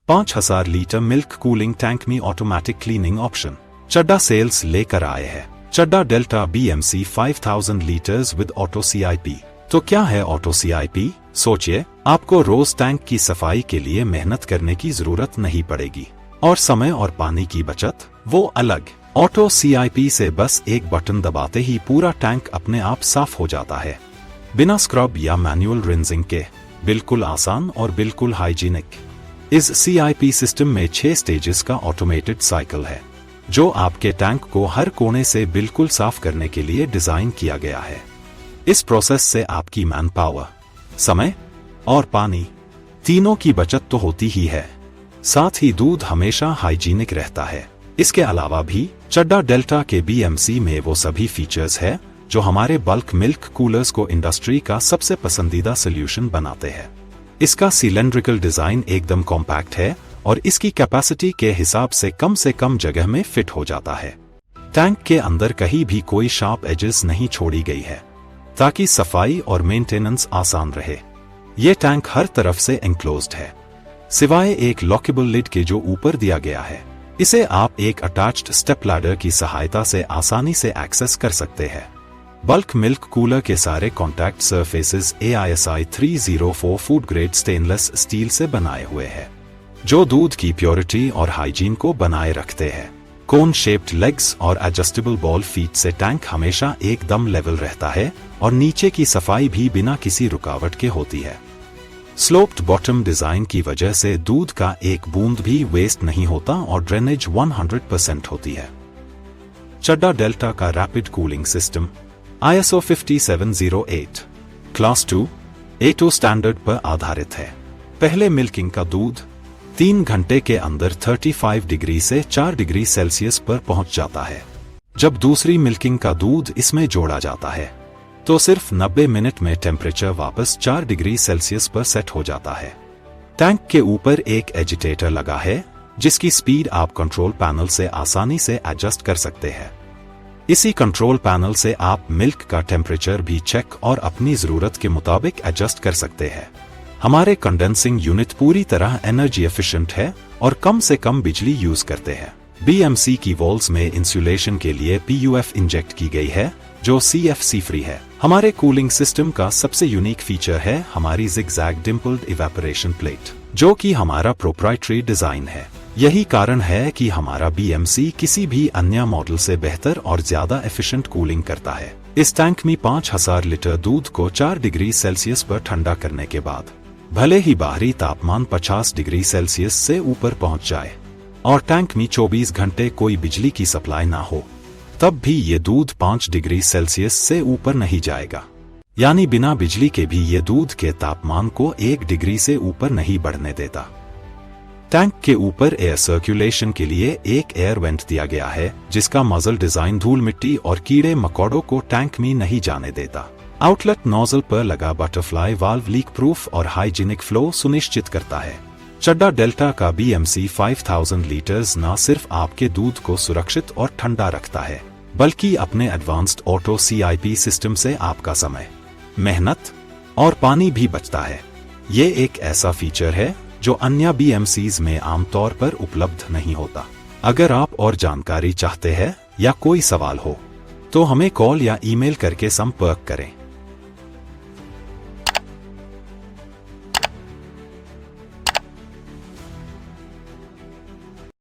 5000 litre milk cooling tank में automatic cleaning option Chadha sales लेकर आए हैं। Chadha delta BMC 5000 litres with auto CIP। तो क्या है ऑटो CIP? सोचिए, आपको रोज टैंक की सफाई के लिए मेहनत करने की जरूरत नहीं पड़ेगी और समय और पानी की बचत वो अलग। ऑटो CIP से बस एक बटन दबाते ही पूरा टैंक अपने आप साफ हो जाता है, बिना स्क्रब या मैनुअल रिंजिंग के। बिल्कुल आसान और बिल्कुल हाइजीनिक। इस CIP सिस्टम में 6 स्टेजेस का ऑटोमेटेड साइकिल है, जो आपके टैंक को हर कोने से बिल्कुल साफ करने के लिए डिजाइन किया गया है। इस प्रोसेस से आपकी मैन पावर, समय और पानी तीनों की बचत तो होती ही है, साथ ही दूध हमेशा हाइजीनिक रहता है। इसके अलावा भी चड्डा डेल्टा के BMC में वो सभी फीचर्स है जो हमारे बल्क मिल्क कूलर्स को इंडस्ट्री का सबसे पसंदीदा सोल्यूशन बनाते हैं। इसका सिलेंड्रिकल डिजाइन एकदम कॉम्पैक्ट है और इसकी कैपेसिटी के हिसाब से कम जगह में फिट हो जाता है। टैंक के अंदर कहीं भी कोई शार्प एजेस नहीं छोड़ी गई है, ताकि सफाई और मेंटेनेंस आसान रहे। ये टैंक हर तरफ से एंक्लोज्ड है, सिवाय एक लॉकेबल लिड के जो ऊपर दिया गया है। इसे आप एक अटैच्ड स्टेप लैडर की सहायता से आसानी से एक्सेस कर सकते हैं। बल्क मिल्क कूलर के सारे contact surfaces AISI 304 food grade stainless steel से बनाए हुए हैं, जो दूध की प्योरिटी और हाइजीन को बनाए रखते हैं। कोन शेप्ड लेग्स और एडजस्टेबल बॉल फीट से टैंक हमेशा एकदम लेवल रहता है और नीचे की सफाई भी बिना किसी रुकावट के होती है। स्लोप्ड बॉटम डिजाइन की वजह से दूध का एक बूंद भी वेस्ट नहीं होता और ड्रेनेज 100% होती है। चड्डा डेल्टा का rapid cooling system ISO 5708 class 2 A2 standard पर आधारित है। पहले मिल्किंग का दूध 3 घंटे के अंदर 35 डिग्री से 4 डिग्री सेल्सियस पर पहुंच जाता है। जब दूसरी मिल्किंग का दूध इसमें जोड़ा जाता है तो सिर्फ 90 मिनट में टेम्परेचर वापस 4 डिग्री सेल्सियस पर सेट हो जाता है। टैंक के ऊपर एक एजिटेटर लगा है, जिसकी स्पीड आप कंट्रोल पैनल से आसानी से एडजस्ट कर सकते हैं। इसी कंट्रोल पैनल से आप मिल्क का टेम्परेचर भी चेक और अपनी जरूरत के मुताबिक एडजस्ट कर सकते हैं। हमारे कंडेंसिंग यूनिट पूरी तरह एनर्जी एफिशिएंट है और कम से कम बिजली यूज करते हैं। BMC की वॉल्स में इंसुलेशन के लिए PUF इंजेक्ट की गई है, जो CFC फ्री है। हमारे कूलिंग सिस्टम का सबसे यूनिक फीचर है हमारी जिगजैग डिम्पल्ड इवेपोरेशन प्लेट, जो कि हमारा प्रोप्राइटरी डिजाइन है। यही कारण है कि हमारा BMC किसी भी अन्य मॉडल से बेहतर और ज्यादा एफिशिएंट कूलिंग करता है। इस टैंक में 5000 लीटर दूध को 4 डिग्री सेल्सियस पर ठंडा करने के बाद, भले ही बाहरी तापमान 50 डिग्री सेल्सियस से ऊपर पहुंच जाए और टैंक में 24 घंटे कोई बिजली की सप्लाई ना हो, तब भी ये दूध 5 डिग्री सेल्सियस से ऊपर नहीं जाएगा। यानी बिना बिजली के भी ये दूध के तापमान को 1 डिग्री से ऊपर नहीं बढ़ने देता। टैंक के ऊपर एयर सर्कुलेशन के लिए एक एयर वेंट दिया गया है, जिसका मजल डिजाइन धूल मिट्टी और कीड़े मकोड़ों को टैंक में नहीं जाने देता। आउटलेट नोजल पर लगा बटरफ्लाई वाल्व लीक प्रूफ और हाइजीनिक फ्लो सुनिश्चित करता है। चड्डा डेल्टा का BMC 5000 लीटर्स न सिर्फ आपके दूध को सुरक्षित और ठंडा रखता है, बल्कि अपने एडवांस्ड ऑटो CIP सिस्टम से आपका समय, मेहनत और पानी भी बचता है। ये एक ऐसा फीचर है जो अन्य BMCs में आमतौर पर उपलब्ध नहीं होता। अगर आप और जानकारी चाहते हैं या कोई सवाल हो, तो हमें कॉल या ईमेल करके संपर्क करें।